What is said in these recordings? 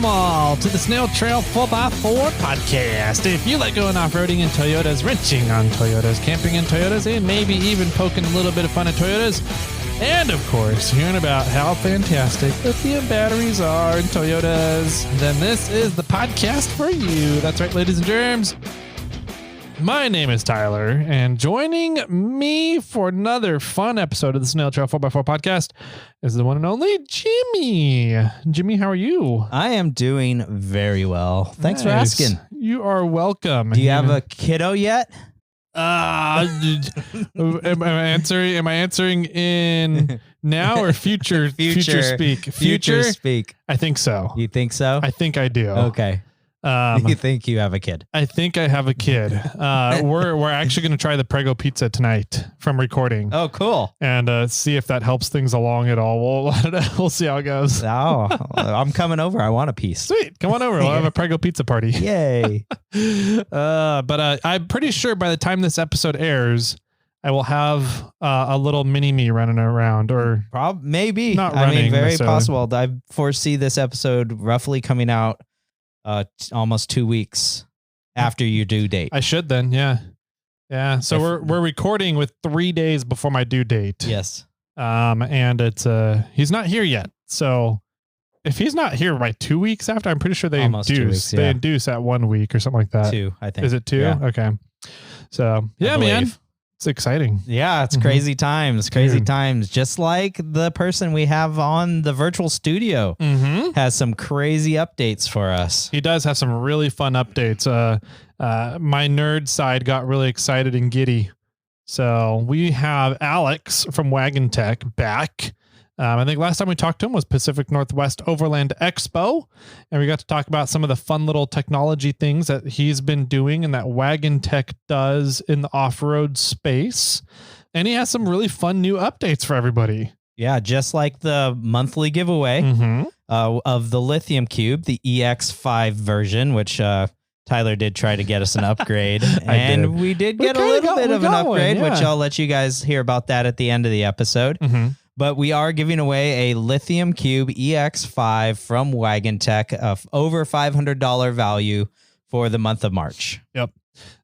Welcome all to the Snail Trail 4x4 podcast. If you like going off-roading in Toyotas, wrenching on Toyotas, camping in Toyotas, and maybe even poking a little bit of fun at Toyotas, and of course, hearing about how fantastic lithium batteries are in Toyotas, then this is the podcast for you. That's right, ladies and germs. My name is Tyler, and joining me for another fun episode of the Snail Trail 4x4 podcast is the one and only Jimmy. Jimmy, how are you? I am doing very well. Thanks for asking. You are welcome. Do you have a kiddo yet? Am I answering in now or future speak? Future speak. I think so. You think so? I think I do. Okay. You think you have a kid? I think I have a kid. We're actually going to try the Prego pizza tonight from recording. Oh, cool. And see if that helps things along at all. We'll see how it goes. Oh, I'm coming over. I want a piece. Sweet. Come on over. We'll have a Prego pizza party. Yay. But I'm pretty sure by the time this episode airs, I will have a little mini me running around, or maybe. Not running, very possible. I foresee this episode roughly coming out almost 2 weeks after your due date. I should then. Yeah. So we're recording with 3 days before my due date. Yes. And it's he's not here yet. So if he's not here by 2 weeks after, I'm pretty sure they almost induce. 2 weeks, yeah. They induce at 1 week or something like that. 2, I think. Is it 2? Yeah. Okay. So yeah, man. It's exciting. Yeah, it's crazy times. Crazy times. Just like the person we have on the virtual studio has some crazy updates for us. He does have some really fun updates. My nerd side got really excited and giddy. So we have Alex from Wagan Tech back. I think last time we talked to him was Pacific Northwest Overland Expo, and we got to talk about some of the fun little technology things that he's been doing and that Wagan Tech does in the off-road space. And he has some really fun new updates for everybody. Yeah, just like the monthly giveaway of the Lithium Cube, the EX5 version, which Tyler did try to get us an upgrade. And we did get a little bit of an upgrade, which I'll let you guys hear about that at the end of the episode. But we are giving away a Lithium Cube EX5 from Wagan Tech of over $500 value for the month of March. Yep.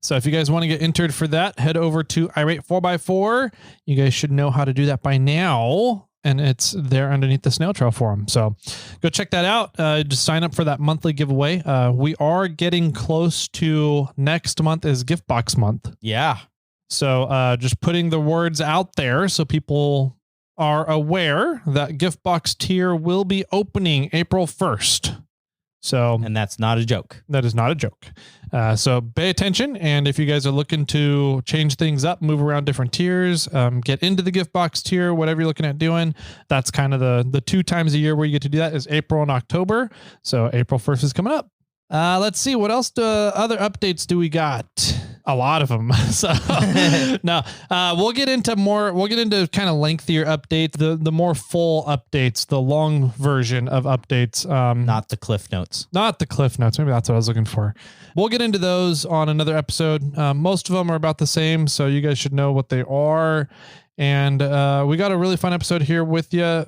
So if you guys want to get entered for that, head over to iRate 4x4. You guys should know how to do that by now. And it's there underneath the Snail Trail forum. So go check that out. Just sign up for that monthly giveaway. We are getting close to next month is gift box month. Yeah. So just putting the words out there so people are aware that gift box tier will be opening April 1st. So, and that's not a joke. That is not a joke. So pay attention. And if you guys are looking to change things up, move around different tiers, get into the gift box tier, whatever you're looking at doing, that's kind of the 2 times a year where you get to do that is April and October. So April 1st is coming up. Let's see. What else other updates do we got? A lot of them. So no, we'll get into kind of lengthier updates, the more full updates, the long version of updates. Not the Cliff Notes. Not the Cliff Notes. Maybe that's what I was looking for. We'll get into those on another episode. Most of them are about the same, so you guys should know what they are. And we got a really fun episode here with you,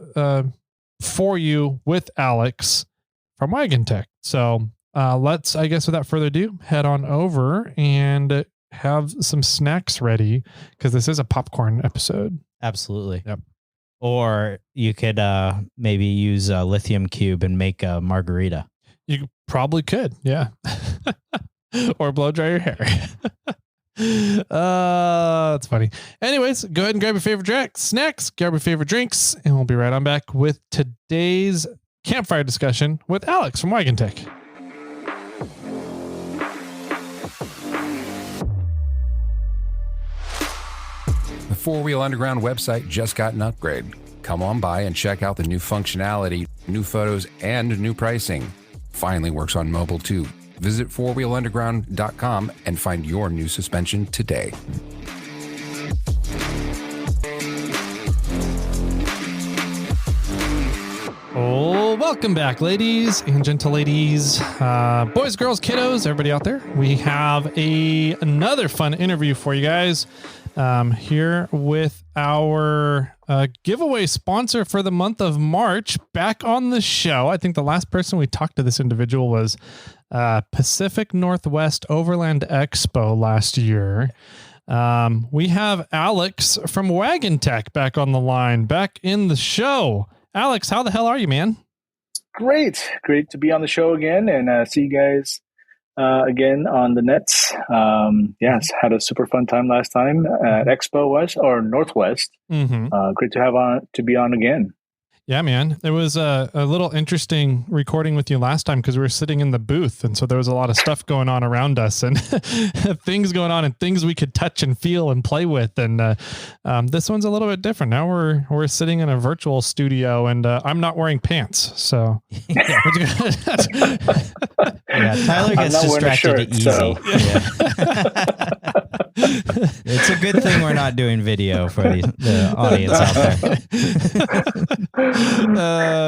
for you with Alex from Wagan Tech. So let's, I guess without further ado, head on over and have some snacks ready, because this is a popcorn episode. Absolutely. Yep. Or you could maybe use a Lithium Cube and make a margarita. You probably could, yeah. Or blow dry your hair. That's funny. Anyways, go ahead and grab your favorite snacks, grab your favorite drinks, and we'll be right on back with today's campfire discussion with Alex from Wagan Tech. The 4-Wheel Underground website just got an upgrade. Come on by and check out the new functionality, new photos, and new pricing. Finally works on mobile too. Visit 4wheelunderground.com and find your new suspension today. Oh, Welcome back, ladies and gentle ladies, boys, girls, kiddos, everybody out there. We have another fun interview for you guys here with our giveaway sponsor for the month of March back on the show. I think the last person we talked to this individual was Pacific Northwest Overland Expo last year. We have Alex from Wagan Tech back on the line, back in the show. Alex, how the hell are you, man? Great to be on the show again and see you guys again on the nets. Yes, had a super fun time last time at Expo West or Northwest. Great to be on again. Yeah, man. It was a little interesting recording with you last time because we were sitting in the booth, and so there was a lot of stuff going on around us and things going on and things we could touch and feel and play with. And this one's a little bit different. Now we're sitting in a virtual studio, and I'm not wearing pants. So yeah, Tyler gets distracted easy. So. Yeah. It's a good thing we're not doing video for the audience out there.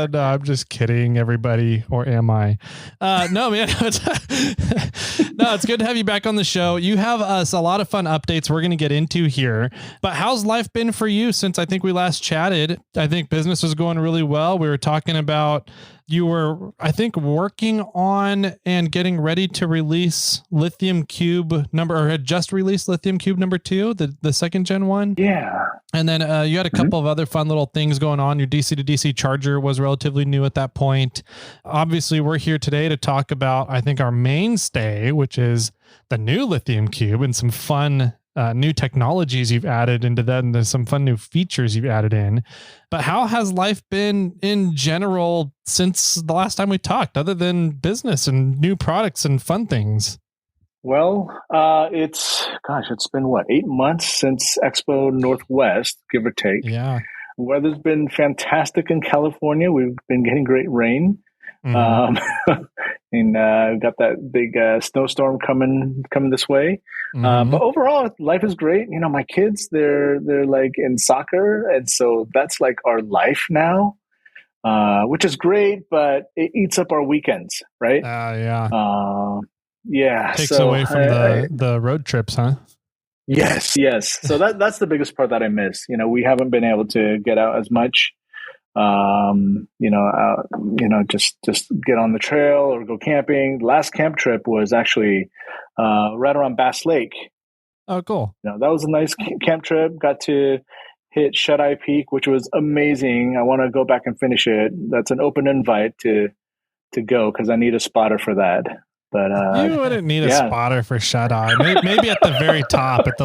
No, I'm just kidding, everybody. Or am I? No, man. No, it's good to have you back on the show. You have us a lot of fun updates we're going to get into here. But how's life been for you since I think we last chatted? I think business was going really well. We were talking about you were, I think, working on and getting ready to release Lithium Cube or had just released Lithium Cube number 2, the second gen one. Yeah. And then you had a couple of other fun little things going on. Your DC to DC charger was relatively new at that point. Obviously, we're here today to talk about, I think, our mainstay, which is the new Lithium Cube and some fun new technologies you've added into that, and there's some fun new features you've added in. But how has life been in general since the last time we talked, other than business and new products and fun things? Well, it's been 8 months since Expo Northwest, give or take. Yeah. Weather's been fantastic in California. We've been getting great rain. And got that big snowstorm coming this way. But overall, life is great. You know, my kids, they're like in soccer, and so that's like our life now, which is great. But it eats up our weekends, right? Yeah. Yeah. Takes away from the road trips, huh? Yes. So that's the biggest part that I miss. You know, we haven't been able to get out as much. Just get on the trail or go camping. Last camp trip was actually right around Bass Lake. Oh, cool. You know, that was a nice camp trip. Got to hit Shut Eye Peak, which was amazing. I want to go back and finish it. That's an open invite to go because I need a spotter for that. But you wouldn't need a spotter for Shut Eye. Maybe at the very top, at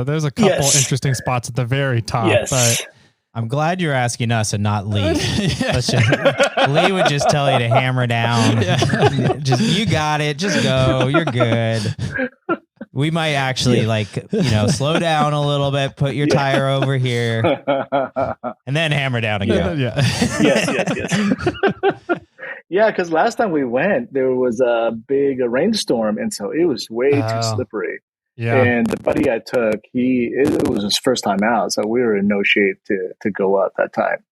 there's a couple interesting spots at the very top. Yes. But I'm glad you're asking us and not Lee. Lee would just tell you to hammer down. Yeah. You got it. Just go. You're good. We might actually slow down a little bit, put your tire over here, and then hammer down again. Yeah. Yes. Yeah, because last time we went, there was a big rainstorm, and so it was way too slippery. Yeah. And the buddy I took, it was his first time out, so we were in no shape to go up that time.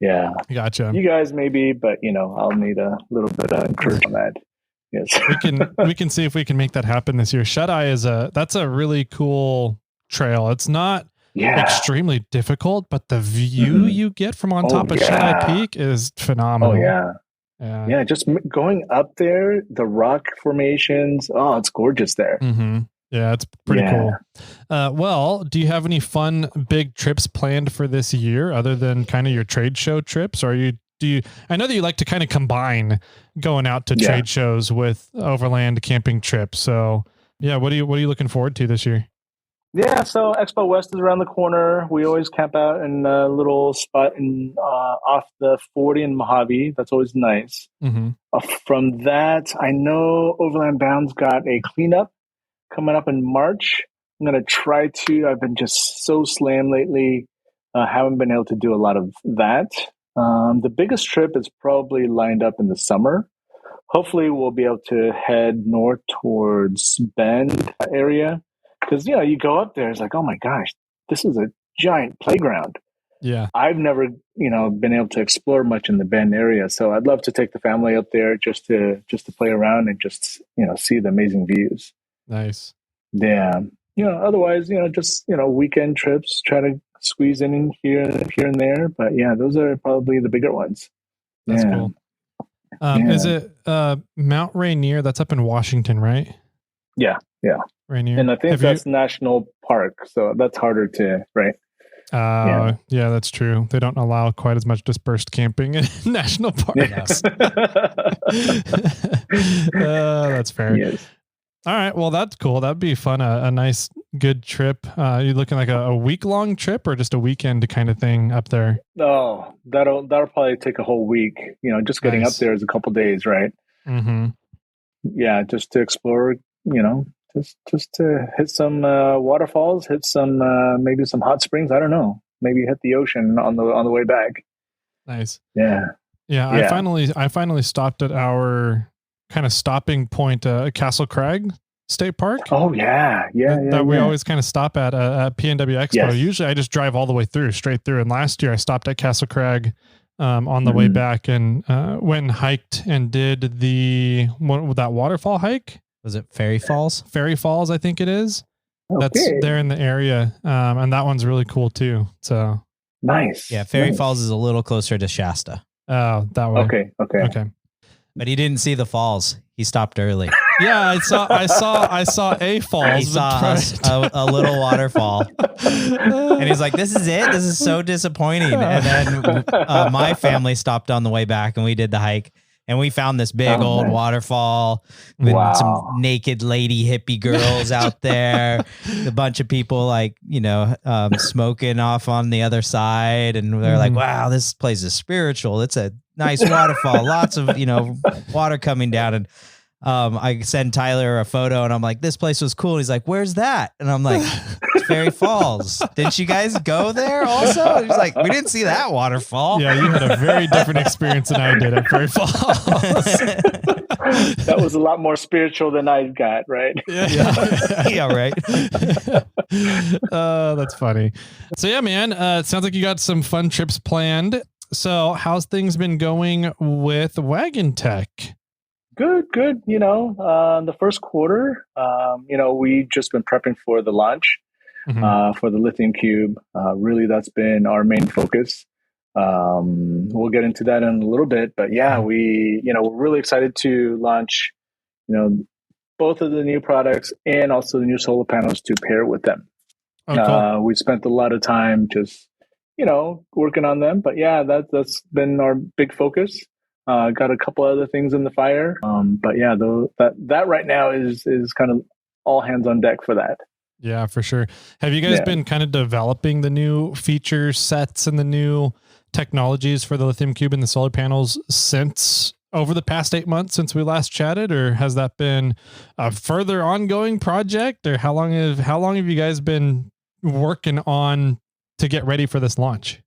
Yeah. Gotcha. You guys maybe, but I'll need a little bit of encouragement on that. Yes. We can see if we can make that happen this year. Shut Eye that's a really cool trail. It's not extremely difficult, but the view you get from on top of Shut Eye Peak is phenomenal. Oh yeah. Yeah, just going up there, the rock formations. Oh, it's gorgeous there. Mm-hmm. Yeah, it's pretty cool. Well, do you have any fun big trips planned for this year other than kind of your trade show trips? Or I know that you like to kind of combine going out to trade shows with overland camping trips. So yeah, what are you looking forward to this year? Yeah, so Expo West is around the corner. We always camp out in a little spot off the 40 in Mojave. That's always nice. Mm-hmm. From that, I know Overland Bound's got a cleanup coming up in March. I'm going to try to. I've been just so slammed lately. Haven't been able to do a lot of that. The biggest trip is probably lined up in the summer. Hopefully, we'll be able to head north towards Bend area. Because, you go up there, it's like, oh my gosh, this is a giant playground. Yeah. I've never, been able to explore much in the Bend area. So I'd love to take the family up there just to play around and just, see the amazing views. Nice. Yeah. Otherwise, just, weekend trips, try to squeeze in here and there. But yeah, those are probably the bigger ones. That's cool. Is it Mount Rainier? That's up in Washington, right? Yeah. Rainier. And I think that's national park. So that's harder to, right? Yeah, that's true. They don't allow quite as much dispersed camping in national parks. That's fair. Yes. All right. Well, that's cool. That'd be fun. A nice, good trip. You looking like a week-long trip or just a weekend kind of thing up there? Oh, that'll probably take a whole week. Just getting up there is a couple days, right? Mm-hmm. Yeah, just to explore. Just to hit some waterfalls, hit some maybe some hot springs. I don't know. Maybe hit the ocean on the way back. Nice. Yeah. I finally stopped at our kind of stopping point, Castle Crag State Park. Oh yeah. We always kind of stop at PNW Expo. Yes. Usually I just drive all the way straight through. And last year I stopped at Castle Crag on the way back and went and hiked and did that waterfall hike. Was it Fairy Falls? Fairy Falls, I think it is. Okay. That's there in the area. And that one's really cool too. So nice. Yeah, Fairy Falls is a little closer to Shasta. Oh, that way. Okay. But he didn't see the falls. He stopped early. Yeah, I saw a falls. He saw a little waterfall. And he's like, this is it? This is so disappointing. And then my family stopped on the way back and we did the hike. And we found this big old waterfall with some naked lady hippie girls out there. A bunch of people smoking off on the other side. And they're like, wow, this place is spiritual. It's a nice waterfall. Lots of, water coming down. And I send Tyler a photo and I'm like, this place was cool. He's like, where's that? And I'm like, it's Fairy Falls. Didn't you guys go there also? He's like, we didn't see that waterfall. Yeah, you had a very different experience than I did at Fairy Falls. That was a lot more spiritual than I got, right? Yeah, right. That's funny. So yeah, man, it sounds like you got some fun trips planned. So how's things been going with Wagan Tech? Good. The first quarter, we've just been prepping for the launch for the Lithium Cube. Really, that's been our main focus. We'll get into that in a little bit, but yeah, we're really excited to launch, both of the new products and also the new solar panels to pair with them. Cool. We spent a lot of time just, working on them, but yeah, that's been our big focus. Got a couple other things in the fire. But yeah, that right now is kind of all hands on deck for that. Yeah, for sure. Have you guys been kind of developing the new feature sets and the new technologies for the Lithium Cube and the solar panels since over the past 8 months since we last chatted, or has that been a further ongoing project, or how long have you guys been working on to get ready for this launch?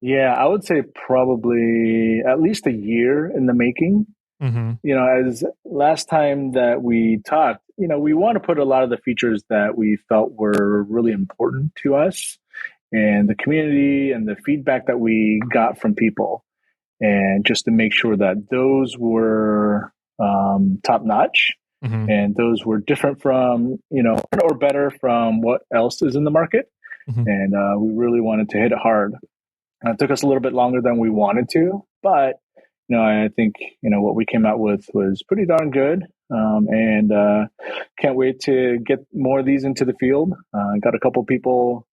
Yeah, I would say probably at least a year in the making. As last time that we talked, we want to put a lot of the features that we felt were really important to us and the community and the feedback that we got from people. And just to make sure that those were top notch and those were different from, or better from what else is in the market. And we really wanted to hit it hard. It took us a little bit longer than we wanted to, but I think what we came out with was pretty darn good, and can't wait to get more of these into the field. Got a couple people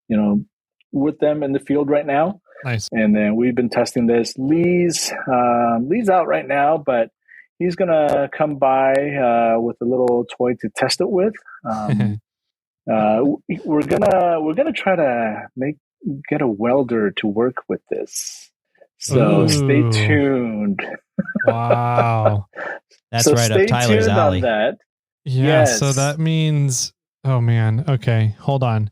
with them in the field right now. Nice. And then we've been testing this. Lee's out right now, but he's gonna come by with a little toy to test it with. We're gonna try to get a welder to work with this. So stay tuned. Wow. That's right up Tyler's alley. On that. Yeah. Yes. So that means, oh man. Okay. Hold on.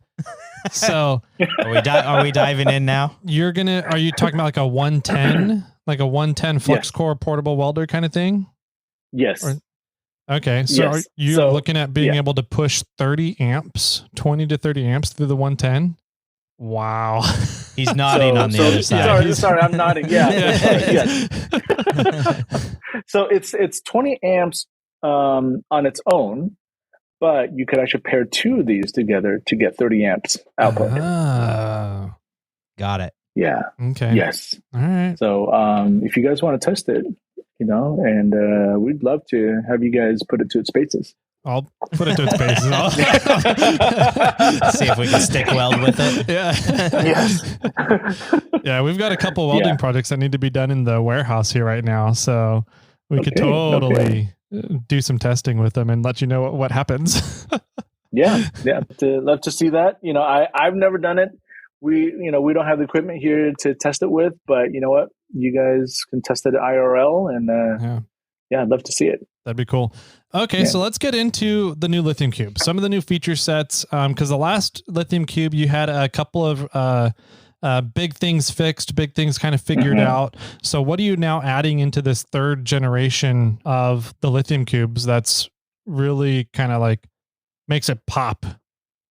So are we diving in now? Are you talking about like a 110 flux core portable welder kind of thing? Yes. Okay. So are you looking at being able to push 20 to 30 amps through the 110? Wow. He's nodding on the other side. Sorry, I'm nodding. Yeah. Yes. So it's 20 amps on its own, but you could actually pair two of these together to get 30 amps output. Oh. Got it. Yeah. Okay. Yes. All right. So if you guys want to test it, and we'd love to have you guys put it to its paces. I'll put it to its paces. See if we can stick weld with it. Yeah. Yes. Yeah, we've got a couple welding projects that need to be done in the warehouse here right now. So we could totally do some testing with them and let you know what happens. Yeah. Love to see that. I've never done it. We don't have the equipment here to test it with, but you know what? You guys can test it at IRL, and I'd love to see it. That'd be cool. Okay, so let's get into the new Lithium Cube. Some of the new feature sets, because the last Lithium Cube, you had a couple of big things fixed, big things kind of figured out. So what are you now adding into this third generation of the Lithium Cubes that's really kind of like makes it pop?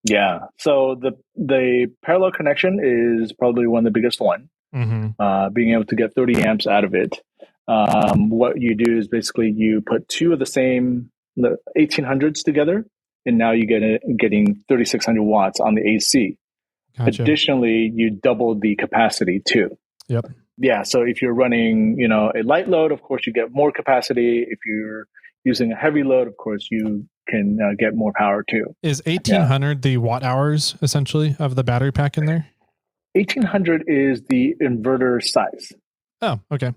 Yeah. So the parallel connection is probably one of the biggest one. Being able to get 30 amps out of it. What you do is basically you put two of the 1800s together, and now you getting 3600 watts on the AC. Gotcha. Additionally, you double the capacity too. Yep. Yeah. So if you're running, a light load, of course you get more capacity. If you're using a heavy load, of course you can get more power too. Is 1800 the watt hours essentially of the battery pack in there? 1800 is the inverter size. Oh, okay.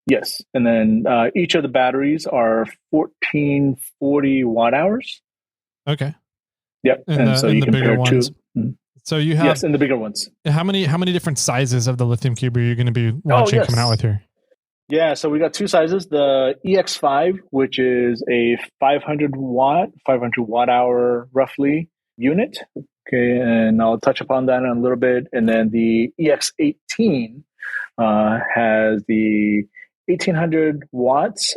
Yes. And then each of the batteries are 1440 watt hours. Okay. Yep. And so you can pair two. So you have in the bigger ones. How many different sizes of the Lithium Cube are you going to be launching coming out with here? Yeah, so we got two sizes. The EX5, which is a 500 watt hour roughly unit. Okay, and I'll touch upon that in a little bit. And then the EX18 has the 1800 watts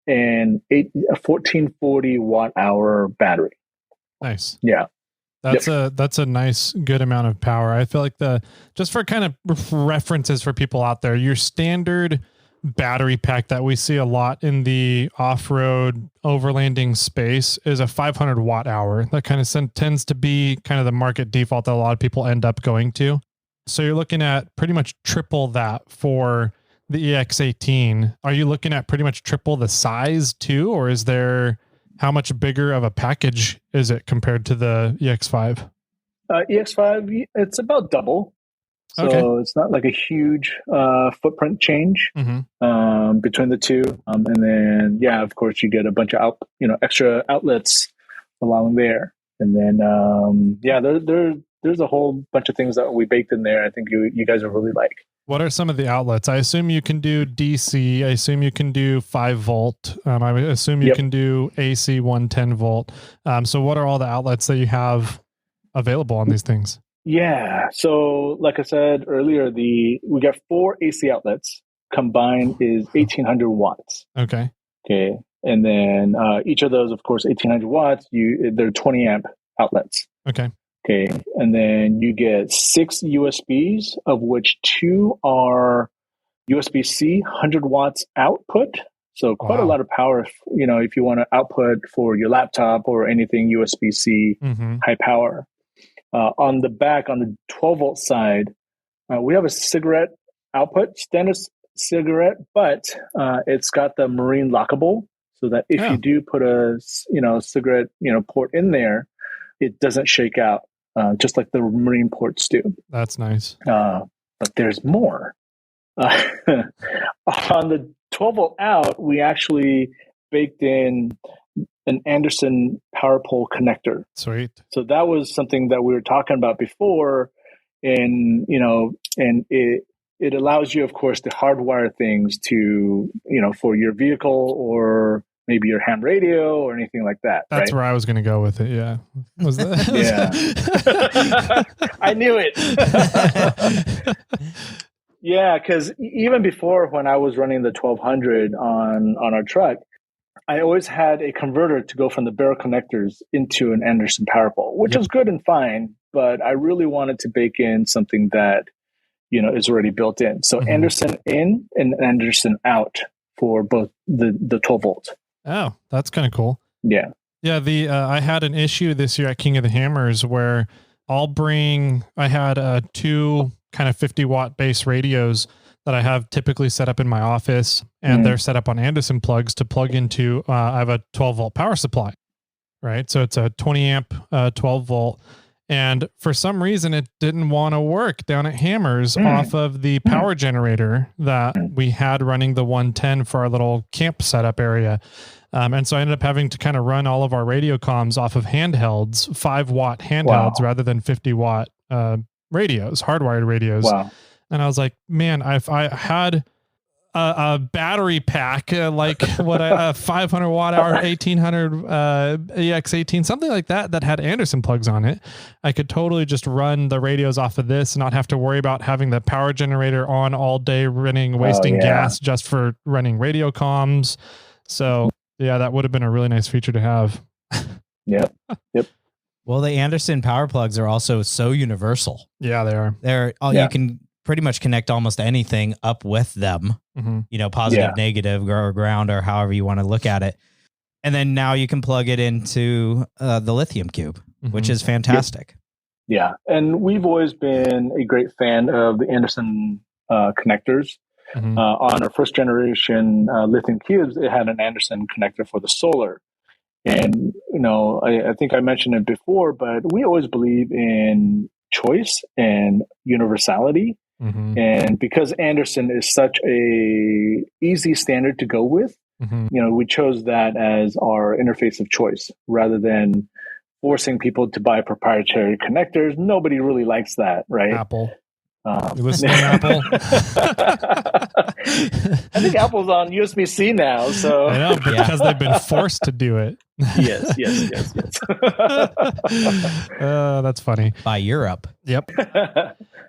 and a 1440 watt hour battery. Nice. Yeah. That's a nice good amount of power. I feel like just for kind of references for people out there, your standard battery pack that we see a lot in the off-road overlanding space is a 500 watt hour. That kind of tends to be kind of the market default that a lot of people end up going to. So you're looking at pretty much triple that for the EX18. Are you looking at pretty much triple the size too? Or is there, how much bigger of a package is it compared to the EX5? EX5, it's about double. So it's not like a huge footprint change between the two. And then, of course, you get a bunch of extra outlets along there. And then, there's a whole bunch of things that we baked in there. I think you guys will really like. What are some of the outlets? I assume you can do DC. I assume you can do 5 volt. I assume you can do AC 110 volt. So what are all the outlets that you have available on these things? Yeah. So like I said earlier, we got 4 AC outlets. Combined is 1800 watts. Okay. And then each of those, of course, 1800 watts, they're 20 amp outlets. Okay. And then you get 6 USBs, of which 2 are USB-C 100 watts output. So quite a lot of power, if you want to output for your laptop or anything USB-C high power. On the back, on the 12 volt side, we have a cigarette output, standard cigarette, but it's got the marine lockable, so that if you do put a cigarette port in there, it doesn't shake out, just like the marine ports do. That's nice. But there's more. On the 12 volt out, we actually baked in an Anderson power pole connector. Sweet. So that was something that we were talking about before, and it allows you, of course, to hardwire things to for your vehicle or maybe your ham radio or anything like that. That's where I was going to go with it. Yeah. Was that? Yeah. I knew it. Yeah, because even before, when I was running the 1200 on our truck, I always had a converter to go from the barrel connectors into an Anderson power pole, which was good and fine. but I really wanted to bake in something that, is already built in. So Anderson in and Anderson out for both the 12 volt. Oh, that's kind of cool. Yeah. Yeah. I had an issue this year at King of the Hammers where I had 2 kind of 50-watt base radios that I have typically set up in my office, and they're set up on Anderson plugs to plug into, I have a 12 volt power supply, right? So it's a 20 amp, 12 volt. And for some reason it didn't want to work down at Hammers off of the power generator that we had running the 110 for our little camp setup area. And so I ended up having to kind of run all of our radio comms off of handhelds, 5-watt handhelds rather than 50-watt radios, hardwired radios. Wow. And I was like, man, if I had a battery pack, like a 500 watt hour, 1800 EX18, something like that had Anderson plugs on it, I could totally just run the radios off of this and not have to worry about having the power generator on all day wasting gas just for running radio comms. So yeah, that would have been a really nice feature to have. Yep. Well, the Anderson power plugs are also so universal. Yeah, they are. You can pretty much connect almost anything up with them, positive, negative, or ground, or however you want to look at it. And then now you can plug it into the Lithium Cube, which is fantastic. Yeah. And we've always been a great fan of the Anderson connectors. On our first generation Lithium Cubes, it had an Anderson connector for the solar. And, I think I mentioned it before, but we always believe in choice and universality. And because Anderson is such a easy standard to go with, we chose that as our interface of choice rather than forcing people to buy proprietary connectors. Nobody really likes that, right? Apple. You listening, Apple? I think Apple's on USB-C now, so I know, because they've been forced to do it. Yes. That's funny. By Europe. Yep.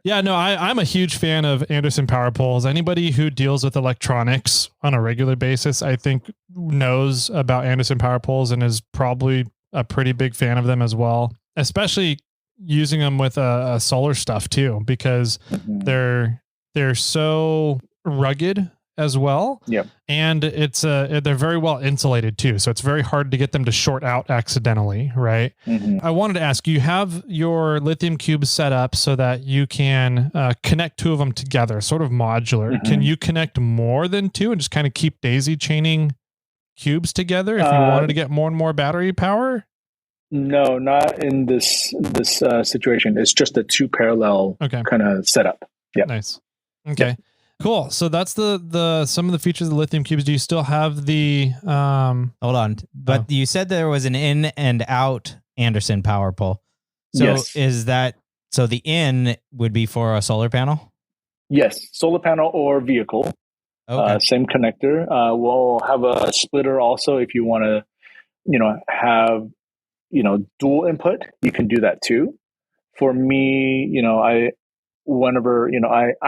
Yeah, no, I'm a huge fan of Anderson power poles. Anybody who deals with electronics on a regular basis, I think, knows about Anderson power poles and is probably a pretty big fan of them as well, especially using them with solar stuff too, because they're so rugged as well. Yep. And they're very well insulated too. So it's very hard to get them to short out accidentally. Right. I wanted to ask, you have your Lithium Cube set up so that you can connect 2 of them together, sort of modular. Can you connect more than 2 and just kind of keep daisy chaining cubes together if you wanted to get more and more battery power? No, not in this situation. It's just a 2 parallel kind of setup. Yeah. Nice. Okay. Yep. Cool. So that's the some of the features of the Lithium Cubes. Do you still have the hold on. But you said there was an in and out Anderson power pole. So yes. So the in would be for a solar panel? Yes, solar panel or vehicle. Okay. Same connector. We'll have a splitter also if you want to, have dual input. You can do that too. For me, I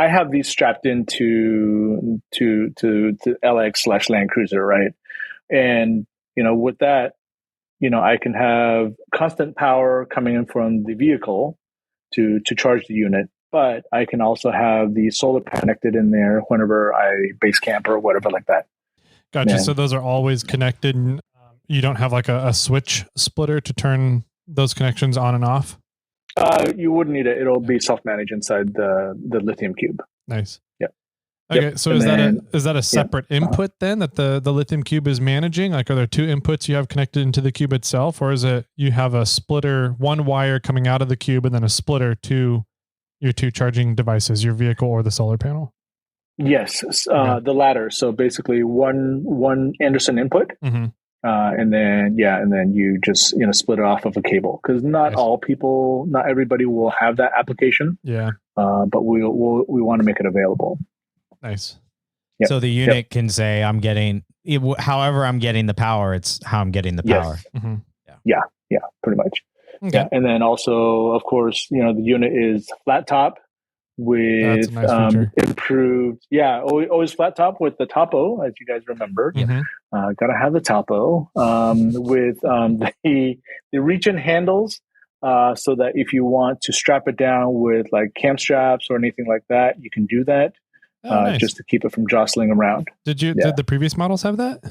have these strapped into to LX/Land Cruiser, right? And with that, I can have constant power coming in from the vehicle to charge the unit, but I can also have the solar connected in there whenever I base camp or whatever like that. Gotcha. So those are always connected. You don't have like a switch splitter to turn those connections on and off? You wouldn't need it. It'll be self-managed inside the Lithium Cube. Nice. Yeah. Okay. Yep. So is that a separate input then that the Lithium Cube is managing? Like, are there 2 inputs you have connected into the cube itself, or is it you have a splitter, 1 wire coming out of the cube and then a splitter to your 2 charging devices, your vehicle or the solar panel? Yes. The latter. So basically one Anderson input. And then you just split it off of a cable, because not everybody will have that application. Yeah. But we want to make it available. Nice. Yep. So the unit can say, I'm getting, however I'm getting the power, it's how I'm getting the power. Yes. Yeah, pretty much. Okay. Yeah. And then also, of course, the unit is flat top with improved, always flat top with the topo, as you guys remember. Gotta have the topo with the reach-in handles so that if you want to strap it down with like cam straps or anything like that, you can do that. Nice. Just to keep it from jostling around. Did the previous models have that?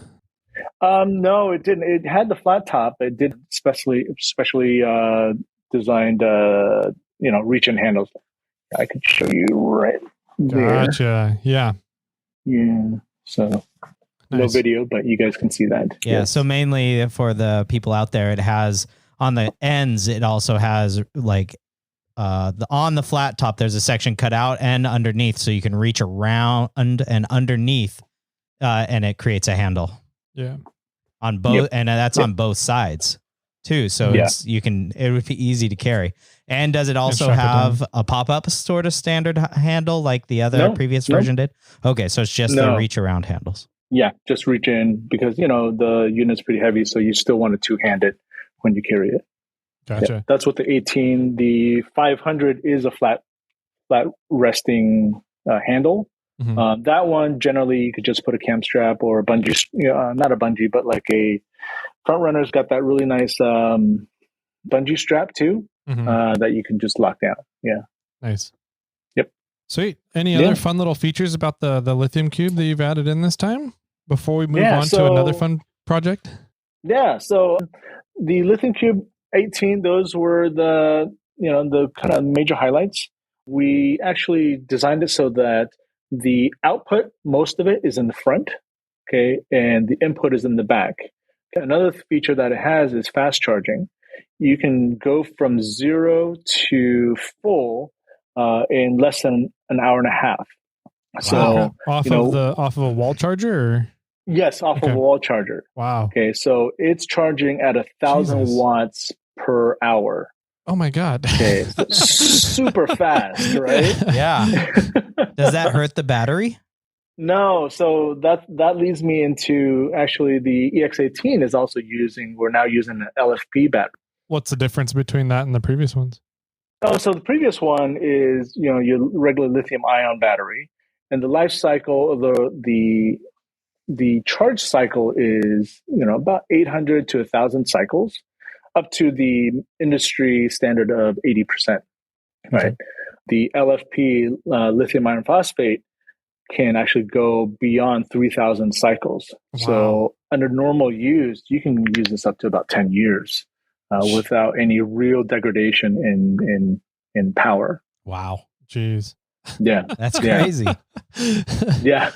No, it didn't. It had the flat top. It did specially designed, reach-in handles. I could show you right there. Gotcha. Yeah. Yeah. So Nice. no video, but you guys can see that. Yeah. Yes. So mainly for the people out there, it has on the ends. It also has like on the flat top. There's a section cut out and underneath, so you can reach around and underneath, and it creates a handle. Yeah. On both, and that's on both sides too. So it would be easy to carry. And does it also have a pop-up sort of standard handle like the other previous version did? Okay, so it's just the reach around handles. Yeah, just reach in because the unit's pretty heavy, so you still want to two-hand it when you carry it. Gotcha. Yeah, that's what the 18. The 500 is a flat resting handle. Mm-hmm. That one, generally, you could just put a cam strap or a bungee, not a bungee, but like a front runner's got that really nice bungee strap too, that you can just lock down. Yeah. Nice. Yep. Sweet. Any other fun little features about the Lithium Cube that you've added in this time before we move on to another fun project? Yeah. So the Lithium Cube 18, those were the kind of major highlights. We actually designed it so that the output, most of it is in the front, okay, and the input is in the back. Okay, another feature that it has is fast charging. You can go from 0 to full in less than an hour and a half. So off of a wall charger? Or? Yes, off of a wall charger. Wow. Okay, so it's charging at 1,000 watts per hour. Oh my God. Okay, super fast, right? Yeah. Does that hurt the battery? No. So that leads me into actually the EX18 is also we're now using an LFP battery. What's the difference between that and the previous ones? Oh, so the previous one is, your regular lithium ion battery, and the life cycle of the charge cycle is, about 800 to 1,000 cycles, up to the industry standard of 80%, right? Okay. The LFP, lithium iron phosphate, can actually go beyond 3,000 cycles. Wow. So under normal use, you can use this up to about 10 years without any real degradation in power. Wow. Jeez. Yeah. That's crazy. Yeah.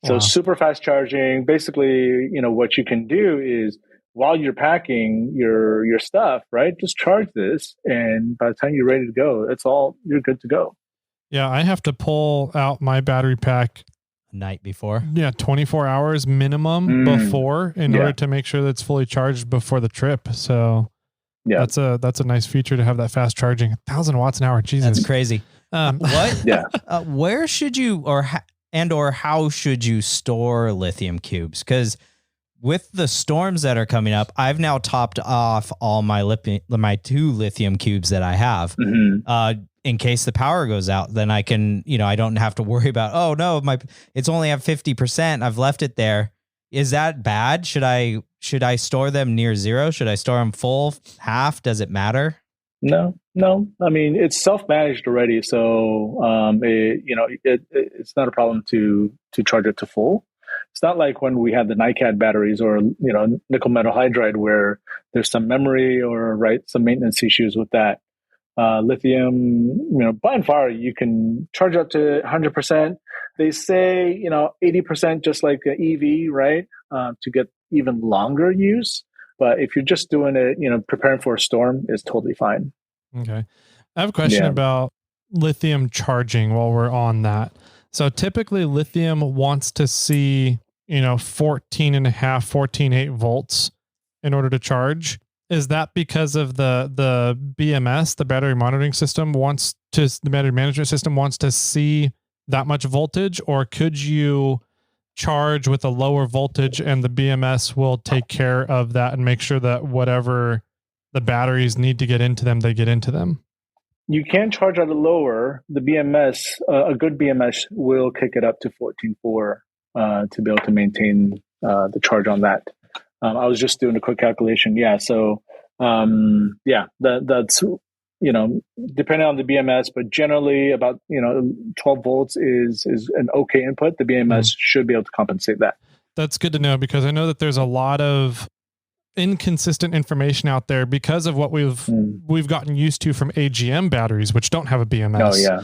So super fast charging. Basically, what you can do is while you're packing your stuff, right, just charge this, and by the time you're ready to go, you're good to go. Yeah, I have to pull out my battery pack night before. Yeah, 24 hours minimum before in order to make sure that it's fully charged before the trip. So that's a nice feature to have that fast charging. 1,000 watts an hour. Jesus. That's crazy. What? Yeah. Where should you or how should you store lithium cubes? Because with the storms that are coming up, I've now topped off all my 2 lithium cubes that I have. In case the power goes out, then I can, I don't have to worry about, oh no, it's only at 50%. I've left it there. Is that bad? Should I store them near 0? Should I store them full, half? Does it matter? No. I mean, it's self-managed already. So, it's not a problem to charge it to full. It's not like when we had the NiCad batteries or, nickel metal hydride where there's some memory or some maintenance issues with that. Lithium, by and far, you can charge up to 100%. They say, 80% just like an EV, right? To get even longer use. But if you're just doing it, preparing for a storm is totally fine. Okay. I have a question about lithium charging while we're on that. So typically lithium wants to see, 14.5, 14.8 volts in order to charge. Is that because of the BMS, the battery monitoring system the battery management system wants to see that much voltage, or could you charge with a lower voltage and the BMS will take care of that and make sure that whatever the batteries need to get into them, they get into them? You can charge at a lower. The BMS, a good BMS will kick it up to 14.4 to be able to maintain the charge on that. I was just doing a quick calculation. Yeah, so That's, depending on the BMS, but generally about, 12 volts is an okay input. The BMS should be able to compensate that. That's good to know, because I know that there's a lot of inconsistent information out there because of what we've gotten used to from AGM batteries, which don't have a BMS. Oh yeah.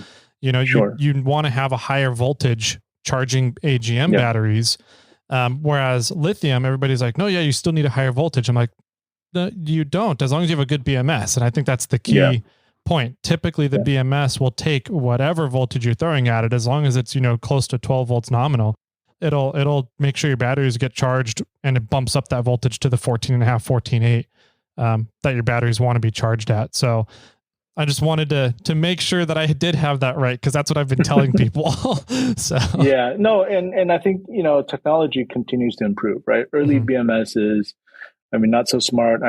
Sure. You want to have a higher voltage charging AGM batteries. Whereas lithium, everybody's like, no, yeah, you still need a higher voltage. I'm like, no, you don't, as long as you have a good BMS. And I think that's the key point. Typically the BMS will take whatever voltage you're throwing at it, as long as it's, close to 12 volts nominal. It'll make sure your batteries get charged, and it bumps up that voltage to the 14.5, 14.8 that your batteries want to be charged at. So I just wanted to make sure that I did have that right, because that's what I've been telling people. So yeah, no, and I think technology continues to improve, right? Early BMSs, not so smart.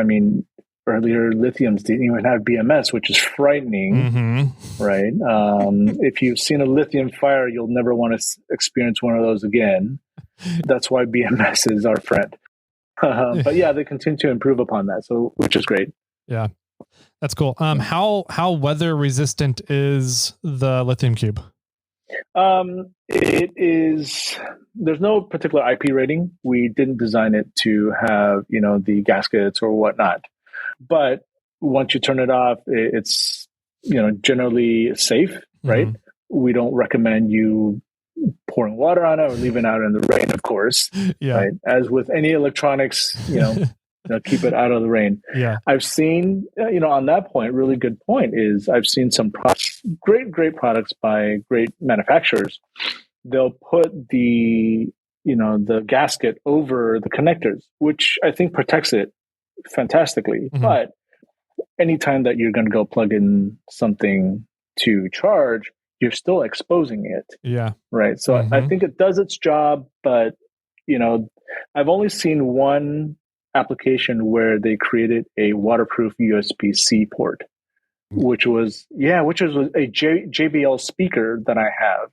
Earlier lithiums didn't even have BMS, which is frightening, right? If you've seen a lithium fire, you'll never want to experience one of those again. That's why BMS is our friend. But yeah, they continue to improve upon that, so which is great. Yeah, that's cool. How weather resistant is the Lithium Cube? It is. There's no particular IP rating. We didn't design it to have the gaskets or whatnot. But once you turn it off, it's generally safe, right? We don't recommend you pouring water on it or leaving it out in the rain, of course. Yeah. Right? As with any electronics, keep it out of the rain. Yeah. I've seen, on that point, really good point is I've seen some great products by great manufacturers. They'll put the gasket over the connectors, which I think protects it fantastically. But anytime that you're going to go plug in something to charge, you're still exposing it. Yeah. Right. So I think it does its job, but I've only seen one application where they created a waterproof USB-C port, which was a JBL speaker that I have,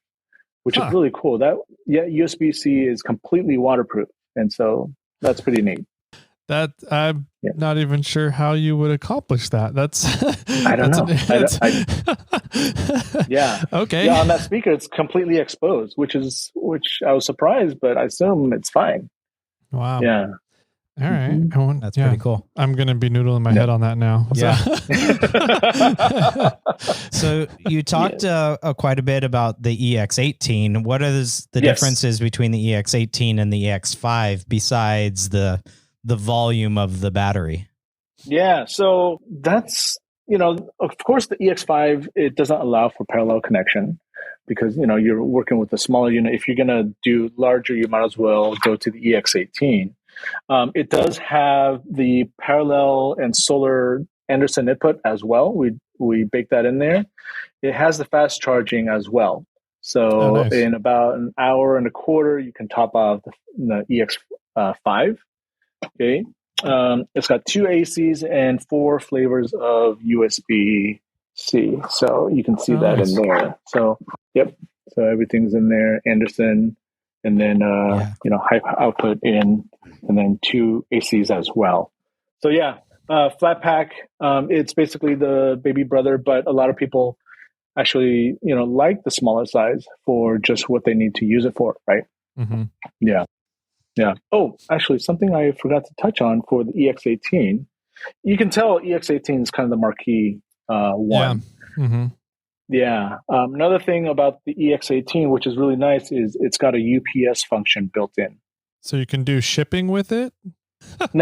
which is really cool. That USB-C is completely waterproof, and so that's pretty neat. That I'm not even sure how you would accomplish that. That's I don't know. Okay. Yeah, on that speaker, it's completely exposed, which I was surprised, but I assume it's fine. Wow. Yeah. All right. That's pretty cool. I'm going to be noodling my head on that now. Yeah. So you talked quite a bit about the EX18. What are the differences between the EX18 and the EX5 besides the volume of the battery? Yeah. So that's, of course the EX5, it doesn't allow for parallel connection because, you're working with a smaller unit. If you're going to do larger, you might as well go to the EX18. It does have the parallel and solar Anderson input as well. We bake that in there. It has the fast charging as well. So nice. In about an hour and a quarter, you can top off the EX5. Okay. It's got 2 ACs and 4 flavors of USB-C. So you can see that in there. So, yep. So everything's in there. Anderson, and then, high output in, and then 2 ACs as well. So flat pack. It's basically the baby brother, but a lot of people actually, like the smaller size for just what they need to use it for. Right. Mm-hmm. Yeah. Yeah. Oh, actually, something I forgot to touch on for the EX18. You can tell EX18 is kind of the marquee one. Yeah. Mm-hmm. Yeah. Another thing about the EX18, which is really nice, is it's got a UPS function built in. So you can do shipping with it? Close.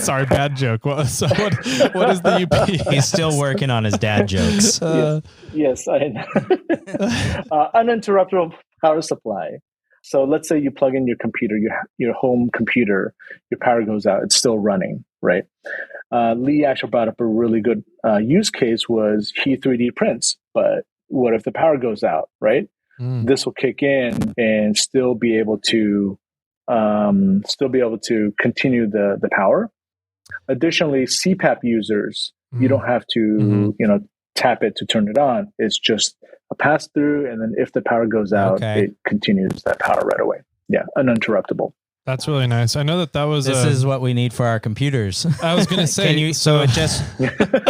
Sorry, bad joke. What is the UP? He's still working on his dad jokes. Yes, I know. Uninterruptible power supply. So let's say you plug in your computer, your home computer, your power goes out, it's still running, right? Lee actually brought up a really good use case was he 3D prints, but what if the power goes out, right? This will kick in and still be able to continue the power. Additionally, CPAP users, you don't have to tap it to turn it on. It's just a pass through, and then if the power goes out, it continues that power right away. uninterruptible. That's really nice. I know that was. This is what we need for our computers. I was going to say. Can you? So it just.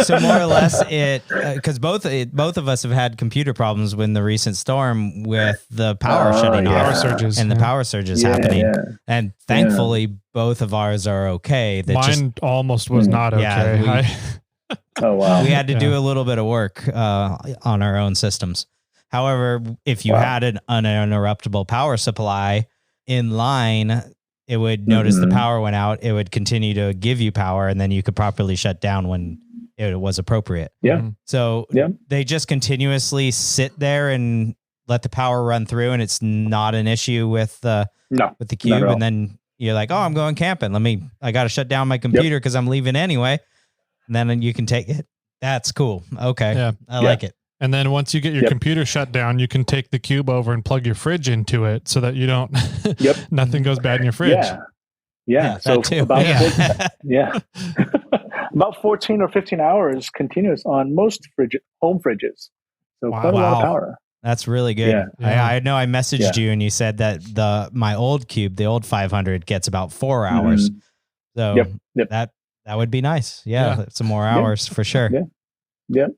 So more or less, because both of us have had computer problems in the recent storm with the power shutting off, power surges, and the power surges happening. And thankfully, both of ours are okay. Mine almost was not okay. Yeah, oh wow! We had to do a little bit of work on our own systems. However, if you had an uninterruptible power supply in line, it would notice the power went out. It would continue to give you power, and then you could properly shut down when it was appropriate. Yeah. So they just continuously sit there and let the power run through, and it's not an issue with the cube. And then you're like, oh, I'm going camping. I got to shut down my computer because I'm leaving anyway. And then you can take it. That's cool. Okay. Yeah. I like it. And then once you get your computer shut down, you can take the cube over and plug your fridge into it so that you don't, nothing goes bad in your fridge. Yeah. So about, about 14 or 15 hours continuous on most home fridges. So quite a lot of power. That's really good. Yeah. I know I messaged you and you said that my old cube, the old 500 gets about 4 hours. So that would be nice. Yeah. Some more hours for sure. Yep.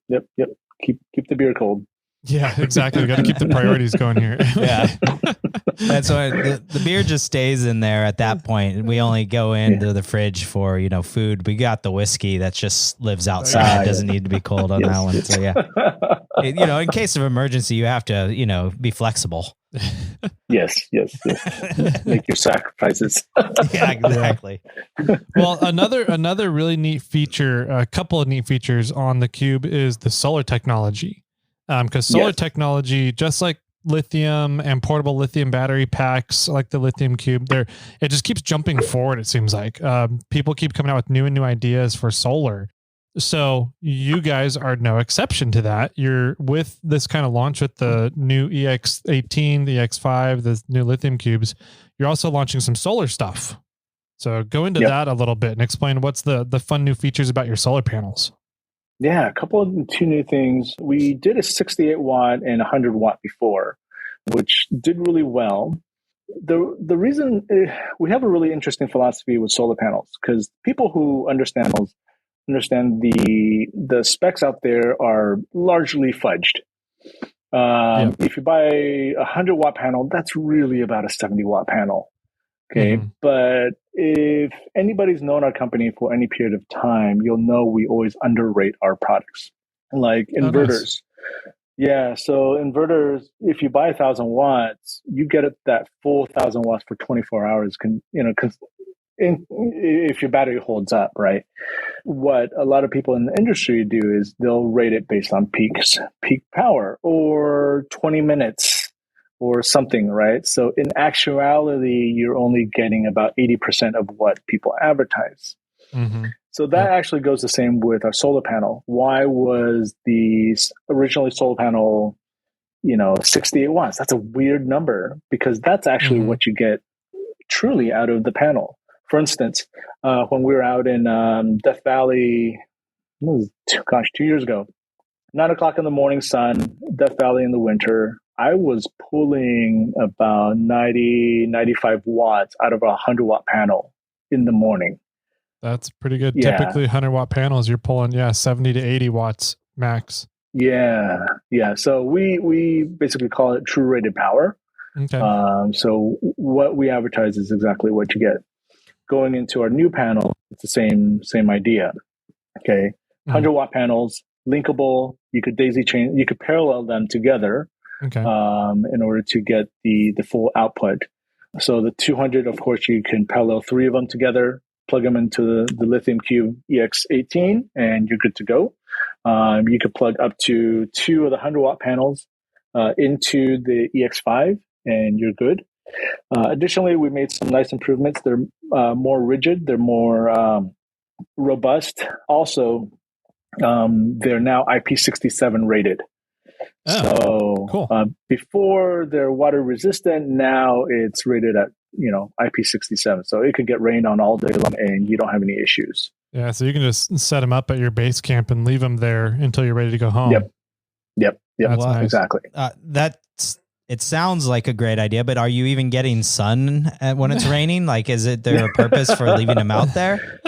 Keep the beer cold. Yeah, exactly. We got to keep the priorities going here. That's why the beer just stays in there at that point. We only go into the fridge for, food. We got the whiskey that just lives outside. Doesn't need to be cold on that one. So in case of emergency, you have to, be flexible. Yes. Make your sacrifices. Yeah, exactly. Well, another really neat feature, a couple of neat features on the Cube is the solar technology. Because solar technology, just like lithium and portable lithium battery packs, like the Lithium Cube, it just keeps jumping forward. It seems like people keep coming out with new ideas for solar. So you guys are no exception to that. You're with this kind of launch with the new EX18, the EX5, the new Lithium Cubes. You're also launching some solar stuff. So go into that a little bit and explain what's the fun new features about your solar panels. Yeah, two new things. We did a 68 watt and 100 watt before, which did really well. The reason we have a really interesting philosophy with solar panels, because people who understand the specs out there are largely fudged. If you buy a 100 watt panel, that's really about a 70 watt panel. Okay. But if anybody's known our company for any period of time, you'll know we always underrate our products, like inverters. Nice. Yeah. So inverters, if you buy 1,000 watts, you get that full 1,000 watts for 24 hours. If your battery holds up, right? What a lot of people in the industry do is they'll rate it based on peak power or 20 minutes or something, right? So in actuality, you're only getting about 80% of what people advertise. So that actually goes the same with our solar panel. Why was the originally solar panel, 68 watts? That's a weird number because that's actually what you get truly out of the panel. For instance, when we were out in Death Valley, 2 years ago, 9 o'clock in the morning sun, Death Valley in the winter, I was pulling about 90, 95 watts out of a 100 watt panel in the morning. That's pretty good. Yeah. Typically 100 watt panels, you're pulling, 70 to 80 watts max. Yeah. So we basically call it true rated power. Okay. So what we advertise is exactly what you get. Going into our new panel, it's the same idea. Okay. 100 watt panels, linkable. You could daisy chain, you could parallel them together. Okay. In order to get the full output. So the 200, of course, you can parallel 3 of them together, plug them into the Lithium Cube EX18, and you're good to go. You could plug up to 2 of the 100 watt panels into the EX5, and you're good. Additionally, we made some nice improvements. They're more rigid. They're more robust. Also, they're now IP67 rated. So cool. Before they're water resistant, now it's rated at IP67, so it could get rained on all day long and you don't have any issues. Yeah, so you can just set them up at your base camp and leave them there until you're ready to go home. Yep. That's nice. Exactly. That's it sounds like a great idea, but are you even getting sun when it's raining? Like, is there a purpose for leaving them out there?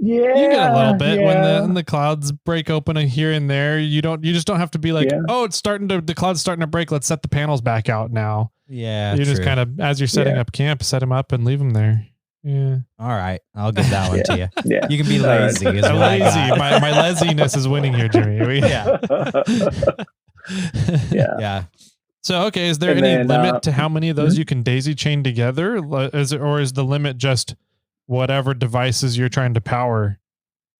Yeah, you get a little bit when the clouds break open here and there. You just don't have to be like, oh, the cloud's starting to break. Let's set the panels back out now. Yeah, you just kind of, as you're setting up camp, set them up and leave them there. Yeah. All right, I'll give that one to you. Yeah, you can be lazy. Is what lazy. I got. My laziness is winning here, Jimmy. Yeah. So, okay, is there any limit to how many of those you can daisy chain together? Or is the limit just whatever devices you're trying to power?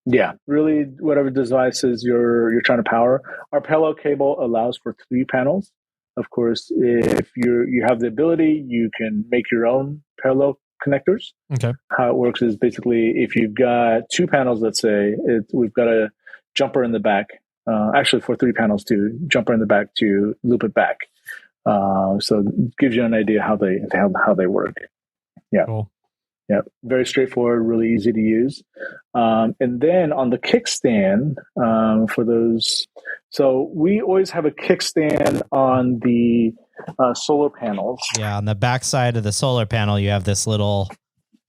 Yeah, really, whatever devices you're trying to power. Our parallel cable allows for 3 panels. Of course, if you have the ability, you can make your own parallel connectors. Okay. How it works is basically if you've got 2 panels, let's say we've got a jumper in the back. Actually, for 3 panels too, jumper in the back to loop it back. So it gives you an idea how they work. Yeah. Cool. Yeah, very straightforward, really easy to use. And then on the kickstand, for those, so we always have a kickstand on the solar panels. Yeah, on the back side of the solar panel, you have this little.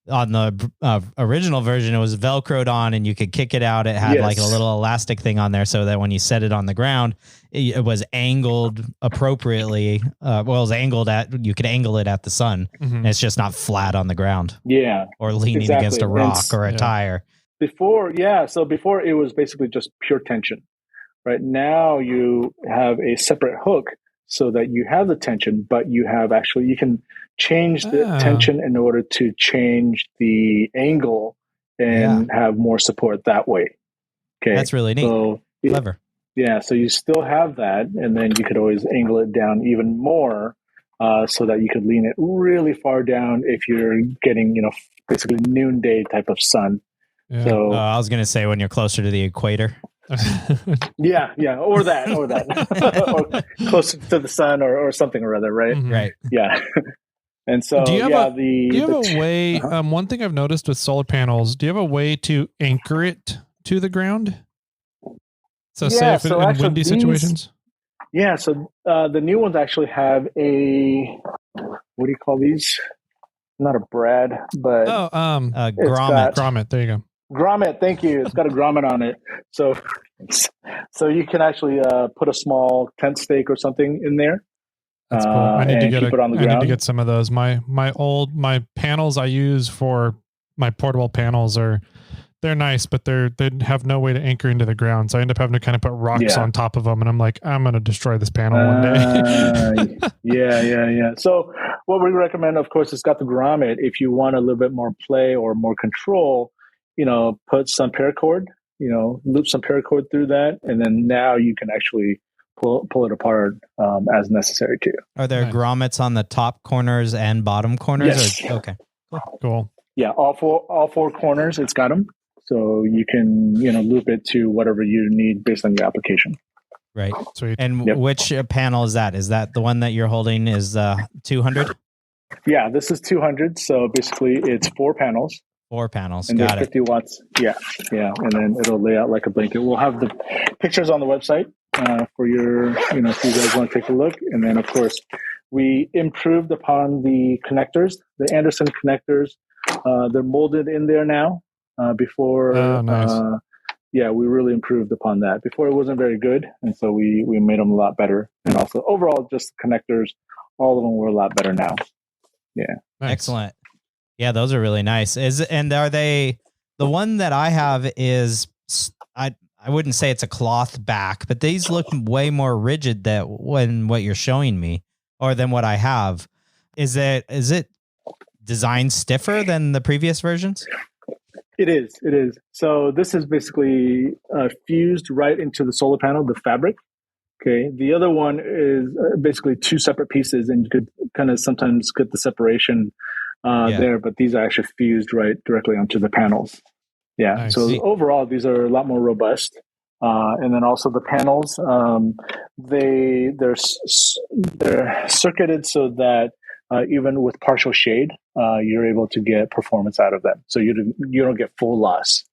On the original version, it was Velcroed on, and you could kick it out. It had like a little elastic thing on there, so that when you set it on the ground, it was angled appropriately. It was angled you could angle it at the sun. And it's just not flat on the ground. Yeah, or leaning against a rock or a tire. Before it was basically just pure tension. Right now, you have a separate hook so that you have the tension, but you can change the tension in order to change the angle and have more support that way. Okay. That's really neat. So, clever. Yeah. So you still have that, and then you could always angle it down even more so that you could lean it really far down if you're getting, basically noonday type of sun. Yeah. So I was going to say when you're closer to the equator. yeah, or that, or closer to the sun, or something or other, right? Mm-hmm. Right. Yeah. And so, do you have a way? One thing I've noticed with solar panels, do you have a way to anchor it to the ground? So, say if in windy situations. Yeah. So the new ones actually have a, what do you call these? Not a brad, but grommet. Grommet. There you go. Grommet. Thank you. It's got a grommet on it. So you can actually put a small tent stake or something in there. That's cool. I need to get some of those. My panels I use for my portable panels they're nice, but they have no way to anchor into the ground. So I end up having to kind of put rocks on top of them, and I'm like, I'm going to destroy this panel one day. Yeah. So what we recommend, of course, it's got the grommet. If you want a little bit more play or more control, put some paracord, loop some paracord through that, and then now you can actually pull it apart as necessary too. Are there grommets on the top corners and bottom corners? Yes. Okay. Cool. Yeah, all four corners. It's got them, so you can loop it to whatever you need based on your application. Right. Sweet. And which panel is that? Is that the one that you're holding? Is 200? Yeah, this is 200. So basically, it's 4 panels. 4 panels. And Got there's it. 50 watts. Yeah. And then it'll lay out like a blanket. We'll have the pictures on the website for your, if you guys want to take a look. And then, of course, we improved upon the connectors, the Anderson connectors. They're molded in there now. Before, nice. We really improved upon that. Before, it wasn't very good, and so we made them a lot better. And also, overall, just the connectors, all of them were a lot better now. Yeah, nice. Excellent. Yeah, those are really nice. Are they the one that I have is I wouldn't say it's a cloth back, but these look way more rigid than what you're showing me, or than what I have. Is it designed stiffer than the previous versions? It is. So this is basically fused right into the solar panel, the fabric. Okay. The other one is basically 2 separate pieces, and you could kind of sometimes get the separation there, but these are actually fused right directly onto the panels. Yeah. Nice. So overall, these are a lot more robust. And then also the panels, they're circuited so that even with partial shade, you're able to get performance out of them. So you don't get full loss.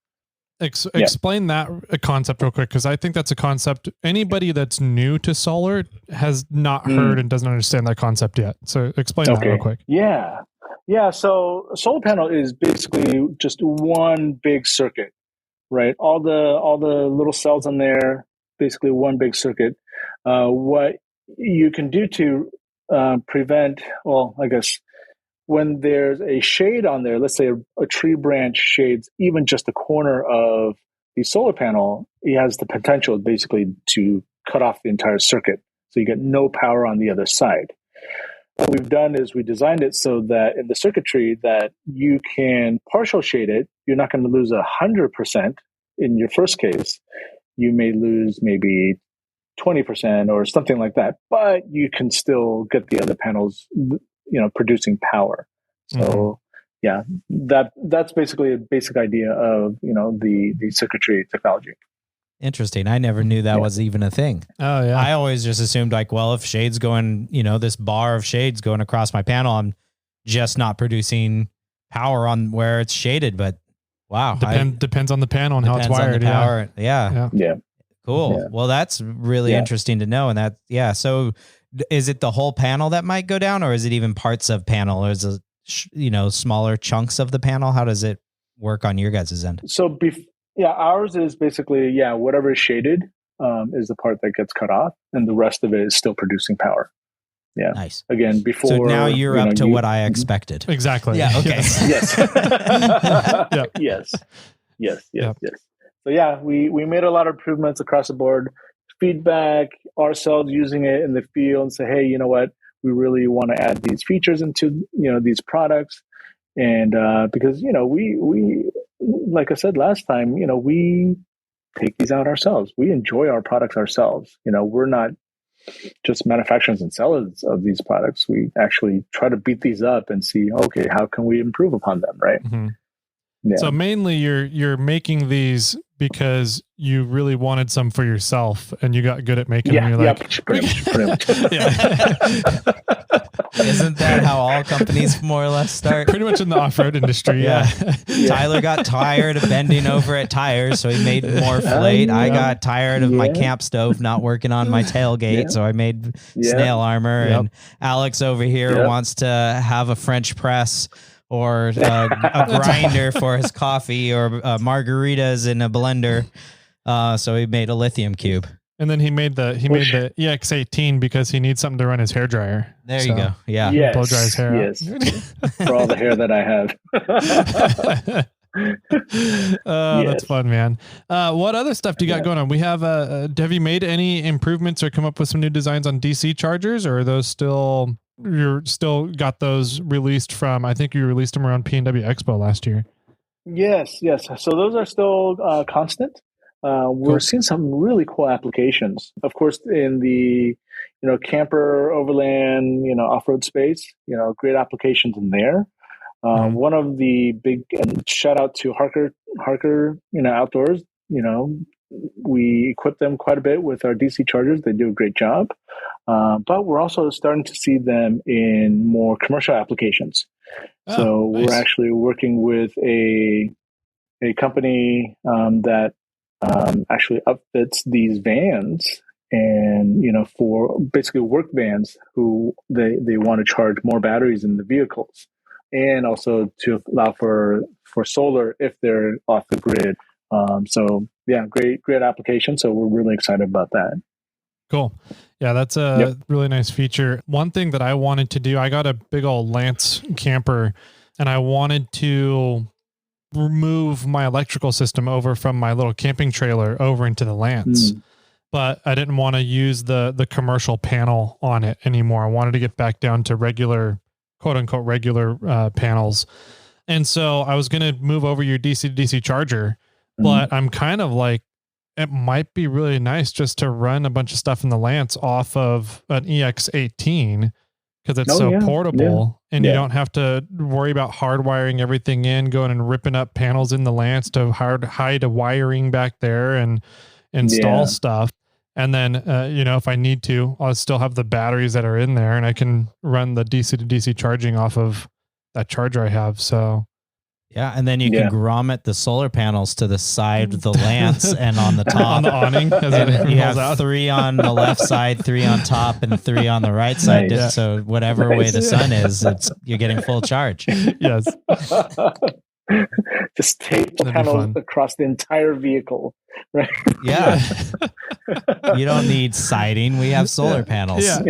Explain that concept real quick, because I think that's a concept anybody that's new to solar has not heard and doesn't understand that concept yet. So explain that real quick. Yeah. So a solar panel is basically just one big circuit, right? All the little cells in there, basically one big circuit. What you can do to prevent, well, I guess when there's a shade on there, let's say a tree branch shades even just the corner of the solar panel, it has the potential basically to cut off the entire circuit. So you get no power on the other side. What we've done is we designed it so that in the circuitry that you can partial shade it. You're not going to lose 100% in your first case. You may lose maybe 20% or something like that, but you can still get the other panels, producing power. So that's basically a basic idea of, the circuitry technology. Interesting. I never knew that was even a thing. Oh yeah. I always just assumed like, well, if shade's going, this bar of shades going across my panel, I'm just not producing power on where it's shaded. But wow. Depends on the panel and how it's wired. Power. Yeah. Cool. Yeah. Well, that's really interesting to know. And so is it the whole panel that might go down, or is it even parts of panel, or is it, smaller chunks of the panel? How does it work on your guys' end? So ours is basically, whatever is shaded is the part that gets cut off, and the rest of it is still producing power. Yeah. Nice. Again, before. So now you're up to what I expected. Exactly. Yeah. Okay. Yes. So we made a lot of improvements across the board. Feedback, ourselves using it in the field, and say, hey, you know what? We really want to add these features into these products, and because we like I said last time, we take these out ourselves. We enjoy our products ourselves. We're not just manufacturers and sellers of these products. We actually try to beat these up and see, okay, how can we improve upon them, right? Mm-hmm. Yeah. So mainly you're making these because you really wanted some for yourself and you got good at making them. You're pretty much. Isn't that how all companies more or less start? Pretty much in the off-road industry. Yeah. Tyler got tired of bending over at tires, so he made more flate. I got tired of my camp stove not working on my tailgate, so I made snail armor. And Alex over here wants to have a French press or a grinder for his coffee, or margaritas in a blender. So he made a lithium cube. And then he made the EX18 because he needs something to run his hairdryer. There you go. Yeah. Yes. Blow dry his hair. Yes. For all the hair that I have. That's fun, man. What other stuff do you got going on? We have have you made any improvements or come up with some new designs on DC chargers, or are those you're still got those released from, I think you released them around P&W Expo last year. Yes. So those are still constant. We're seeing some really cool applications. Of course, in the camper, overland, off-road space, great applications in there. One of the big, and shout out to Harker, Outdoors. We equip them quite a bit with our DC chargers. They do a great job. But we're also starting to see them in more commercial applications. So nice. We're actually working with a company that actually upfits these vans, and for basically work vans who they want to charge more batteries in the vehicles, and also to allow for solar if they're off the grid. So great application. So we're really excited about that. Cool. Yeah, that's a really nice feature. One thing that I wanted to do, I got a big old Lance camper, and I wanted to remove my electrical system over from my little camping trailer over into the Lance. But I didn't want to use the commercial panel on it anymore. I wanted to get back down to regular, quote unquote, regular panels. And so I was going to move over your DC to DC charger, but I'm kind of like, it might be really nice just to run a bunch of stuff in the Lance off of an EX18 because it's portable and you don't have to worry about hardwiring everything in, going and ripping up panels in the Lance to hide a wiring back there and install stuff. And then, if I need to, I'll still have the batteries that are in there and I can run the DC to DC charging off of that charger I have. So Yeah, and then you can grommet the solar panels to the side of the lance and on the top. On the awning. As it You have rolls out. 3 on the left side, 3 on top, and 3 on the right side. Nice. So whatever way the sun is, you're getting full charge. Yes. Just tape the That'd be panels fun. across the entire vehicle, right? Yeah. You don't need siding. We have solar panels. Yeah.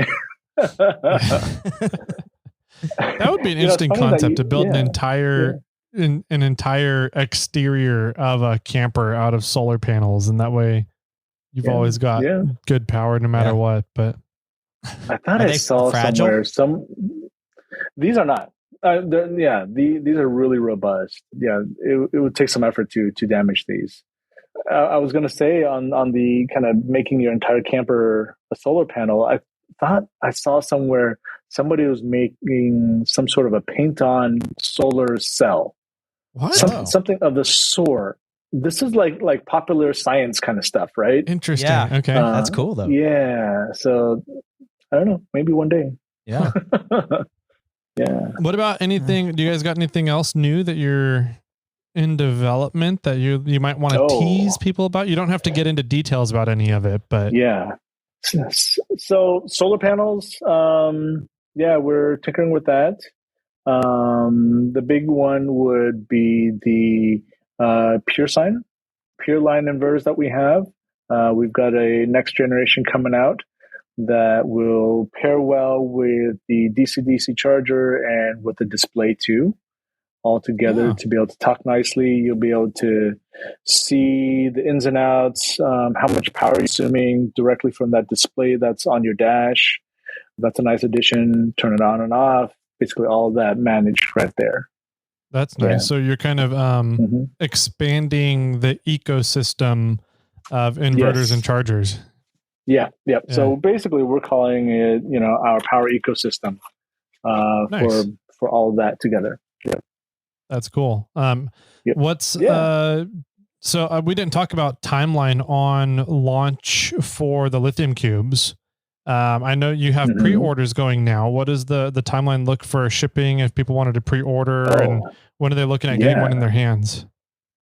That would be an You know, it's interesting funny that concept you- to build an yeah, entire an entire exterior of a camper out of solar panels, and that way you've always got good power no matter what. But I thought Are I they saw fragile? somewhere these are not. These are really robust. Yeah, it would take some effort to damage these. I was going to say on the kind of making your entire camper a solar panel. I thought I saw somewhere somebody was making some sort of a paint-on solar cell. what? Something of the sort. This is like popular science kind of stuff, right? Interesting. Yeah. Okay. That's cool, though. Yeah. So I don't know. Maybe one day. Yeah. Yeah. What about anything? Do you guys got anything else new that you're in development that you might want to tease people about? You don't have to get into details about any of it, but Yeah. So solar panels, we're tinkering with that. The big one would be the pure line inverters that we have. We've got a next generation coming out that will pair well with the DC-DC charger and with the display too, all together to be able to talk nicely. You'll be able to see the ins and outs, how much power you're consuming directly from that display that's on your dash. That's a nice addition. Turn it on and off. Basically all of that managed right there. that's nice. Yeah. So you're kind of expanding the ecosystem of inverters and chargers. Yeah. So basically we're calling it, our power ecosystem Nice. for all of that together. Yeah. That's cool. Yep. What's so we didn't talk about timeline on launch for the lithium cubes. I know you have pre-orders going now. What does the timeline look for shipping if people wanted to pre-order, and when are they looking at getting one in their hands?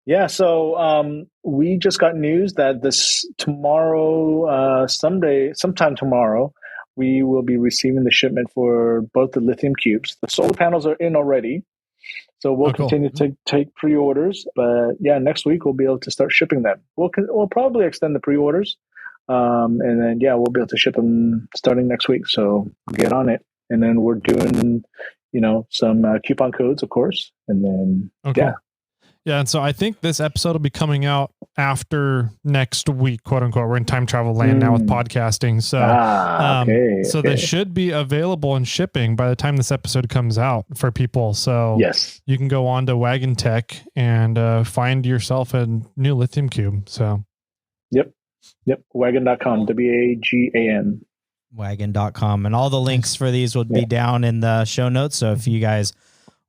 Yeah, so we just got news that this tomorrow, sometime tomorrow, we will be receiving the shipment for both the lithium cubes. The solar panels are in already, so we'll continue to take pre-orders. But yeah, next week we'll be able to start shipping them. We'll probably extend the pre-orders, and then we'll be able to ship them starting next week. So get on it, and then we're doing, some coupon codes, of course, and then Yeah, and so I think this episode will be coming out after next week, quote unquote. We're in time travel land now with podcasting. So, so they should be available and shipping by the time this episode comes out for people. So you can go on to Wagan Tech and find yourself a new lithium cube. So Yep. Wagan.com, WAGAN. Wagan.com. And all the links for these will be down in the show notes. So if you guys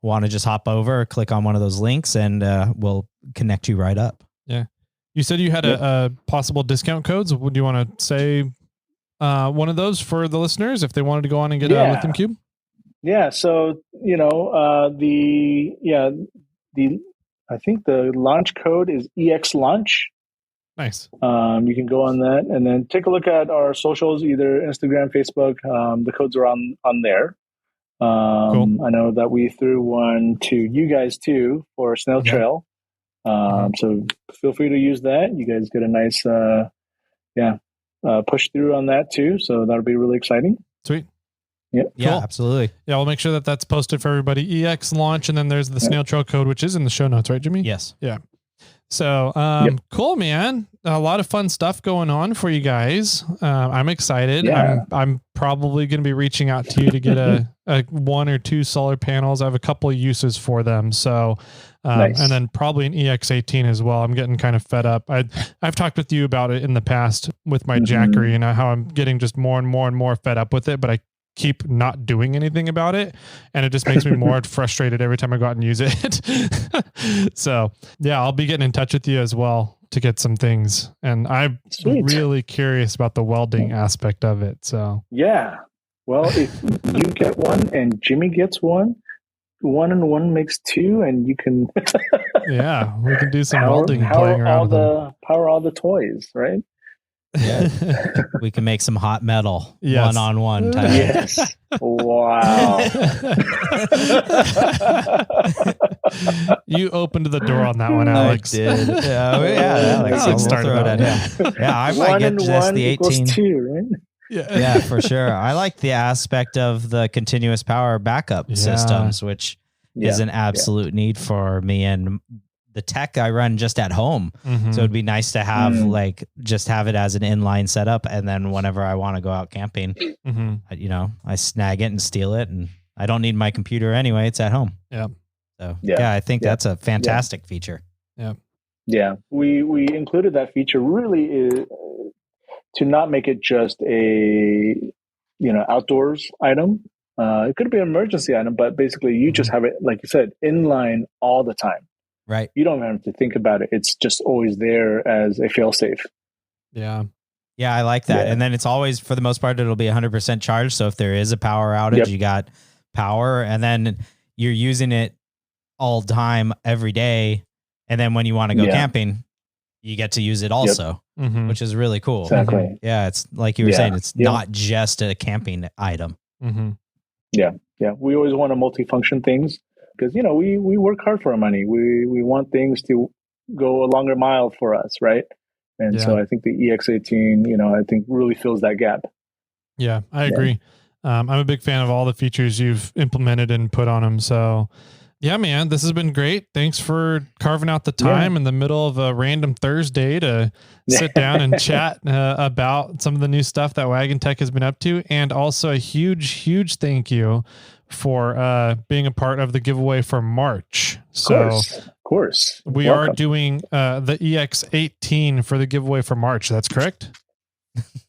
want to just hop over, click on one of those links, and we'll connect you right up. Yeah. You said you had a possible discount codes. Would you want to say one of those for the listeners if they wanted to go on and get a lithium cube? Yeah. So, I think the launch code is EX launch. Nice. You can go on that and then take a look at our socials, either Instagram, Facebook. The codes are on there. Cool. I know that we threw one to you guys too for Snail Trail. So feel free to use that. You guys get a nice, push through on that too. So that'll be really exciting. Sweet. Yeah. Yeah, Cool. absolutely. Yeah, we'll make sure that that's posted for everybody. EX launch, and then there's the Snail Trail code, which is in the show notes, right, Jimmy? Yes. Yeah. So, cool, man. A lot of fun stuff going on for you guys. I'm excited. Yeah. I'm probably going to be reaching out to you to get a 1 or 2 solar panels. I have a couple of uses for them. So, Nice. And then probably an EX18 as well. I'm getting kind of fed up. I've talked with you about it in the past with my Jackery and how I'm getting just more and more and more fed up with it, but I keep not doing anything about it, and it just makes me more frustrated every time I go out and use it. So I'll be getting in touch with you as well to get some things, and I'm really curious about the welding aspect of it. So well, if you get one and Jimmy gets one, one and one makes two, and you can Yeah, we can do some welding playing around with them. Power all the toys, right? Yeah. We can make some hot metal Yes. one-on-one type. Yes. Wow. You opened the door on that one, Alex. I did. Alex. Let's start throw that. that. Yeah, I might One get and just one the equals 18. two, right? Yeah, for sure. I like the aspect of the continuous power backup systems, which is an absolute need for me and the tech I run just at home. So it'd be nice to have just have it as an inline setup. And then whenever I want to go out camping, I snag it and steal it, and I don't need my computer anyway. It's at home. Yeah. So I think that's a fantastic feature. Yeah. Yeah. We included that feature really to not make it just a, outdoors item. It could be an emergency item, but basically you just have it, like you said, inline all the time. Right. You don't have to think about it. It's just always there as a fail-safe. Yeah. Yeah, I like that. Yeah. And then it's always, for the most part, it'll be 100% charged. So if there is a power outage, you got power, and then you're using it all time, every day. And then when you want to go camping, you get to use it also, which is really cool. Exactly. Yeah, it's like you were saying, it's not just a camping item. Yeah. We always want to multifunction things because, we work hard for our money. We want things to go a longer mile for us, right? And so I think the EX18, I think really fills that gap. Yeah, I agree. I'm a big fan of all the features you've implemented and put on them. So yeah, man, this has been great. Thanks for carving out the time in the middle of a random Thursday to sit down and chat about some of the new stuff that Wagan Tech has been up to. And also a huge thank you for being a part of the giveaway for March. Of course. We are doing the EX18 for the giveaway for March. That's correct?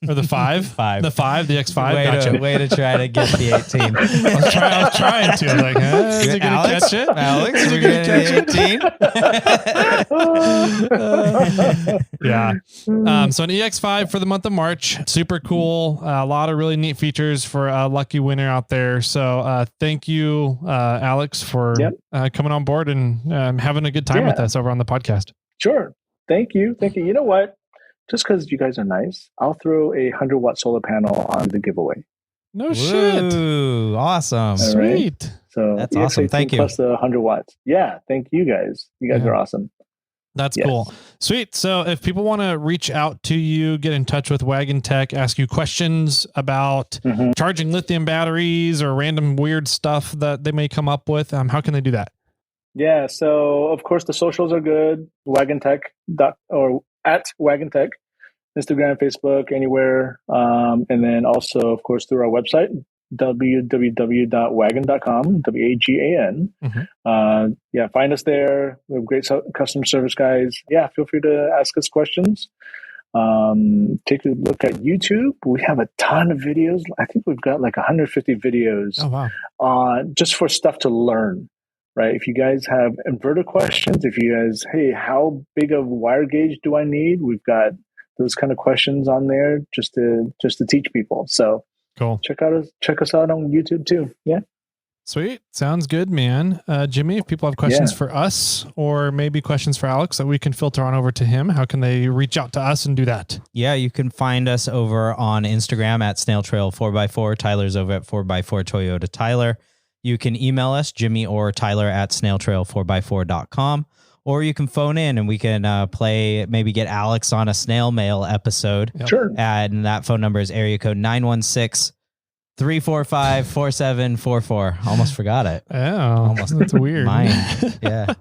Or the 5? The EX5. Way to try to get the 18. I was trying to. Like, is he going to catch it? Alex, is he going to catch it? Yeah. So an EX5 for the month of March. Super cool. A lot of really neat features for a lucky winner out there. So thank you, Alex, for coming on board and having a good time with us over on the podcast. Sure. Thank you. You know what? Just because you guys are nice, I'll throw a 100-watt solar panel on the giveaway. No shit. Ooh, awesome. Sweet. Right. So that's awesome. Thank you. Plus the 100 watts. Yeah. Thank you guys. You guys are awesome. That's cool. Sweet. So if people want to reach out to you, get in touch with Wagan Tech, ask you questions about charging lithium batteries or random weird stuff that they may come up with, how can they do that? Yeah. So of course the socials are good. Wagan Tech or at Wagan Tech, Instagram, Facebook, anywhere. And then also, of course, through our website, www.wagan.com, WAGAN. Find us there. We have great customer service guys. Yeah, feel free to ask us questions. Take a look at YouTube. We have a ton of videos. I think we've got like 150 videos just for stuff to learn. Right. If you guys have inverter questions, if you guys, hey, how big of wire gauge do I need? We've got those kind of questions on there just to teach people. So cool. Check us out on YouTube too. Yeah. Sweet. Sounds good, man. Jimmy, if people have questions for us or maybe questions for Alex that we can filter on over to him, how can they reach out to us and do that? Yeah, you can find us over on Instagram at Snail Trail 4x4. Tyler's over at 4x4 Toyota Tyler. You can email us, Jimmy or Tyler at snailtrail4x4.com, or you can phone in and we can maybe get Alex on a snail mail episode. Sure. And that phone number is area code 916-345-4744. Almost forgot it. Oh, almost. That's weird. Mine. Yeah.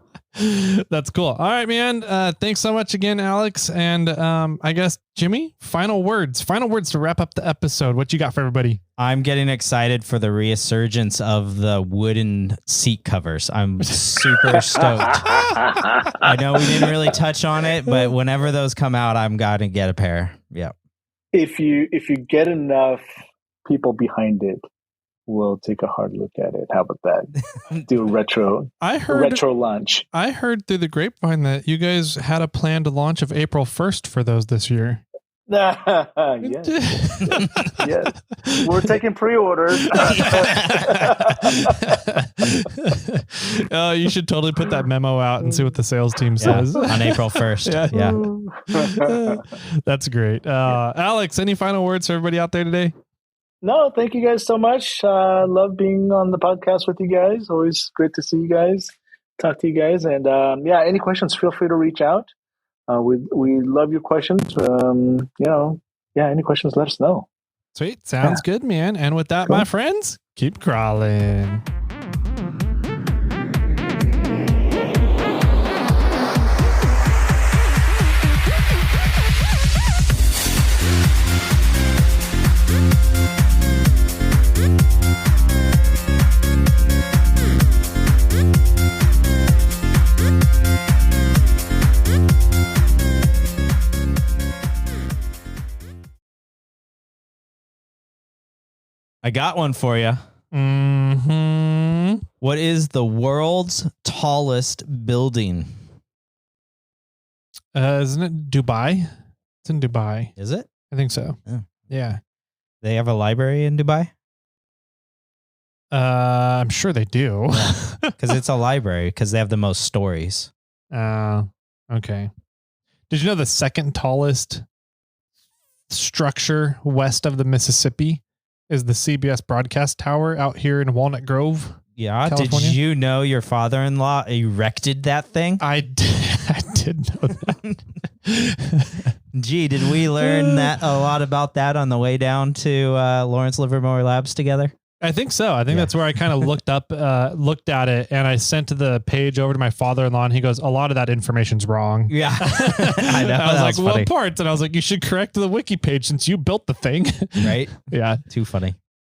That's cool. All right, man. Thanks so much again, Alex. And I guess, Jimmy, final words to wrap up the episode. What you got for everybody? I'm getting excited for the resurgence of the wooden seat covers. I'm super stoked. I know we didn't really touch on it, but whenever those come out, I'm going to get a pair. Yeah. If you get enough people behind it, we'll take a hard look at it. How about that? Do a retro launch. I heard through the grapevine that you guys had a plan to launch of April 1st for those this year. Yes. We're taking pre-orders. Oh, you should totally put that memo out and see what the sales team says on April 1st. Yeah. That's great. Alex, any final words for everybody out there today? No, thank you guys so much. Love being on the podcast with you guys. Always great to see you guys, talk to you guys. And any questions, feel free to reach out. We love your questions. Any questions, let us know. Sweet. Sounds good, man. And with that, my friends, keep crawling. I got one for you. Mm-hmm. What is the world's tallest building? Isn't it Dubai? It's in Dubai. Is it? I think so. Yeah. They have a library in Dubai? I'm sure they do. Because it's a library, because they have the most stories. Okay. Did you know the second tallest structure west of the Mississippi is the CBS broadcast tower out here in Walnut Grove? Yeah. California? Did you know your father-in-law erected that thing? I did know that. Gee, did we learn that a lot about that on the way down to Lawrence Livermore Labs together? I think so. I think that's where I kind of looked at it, and I sent the page over to my father-in-law, and he goes, "A lot of that information's wrong." Yeah, I know. I was like, "What parts?" And I was like, "You should correct the wiki page since you built the thing." Right? Yeah, Too funny.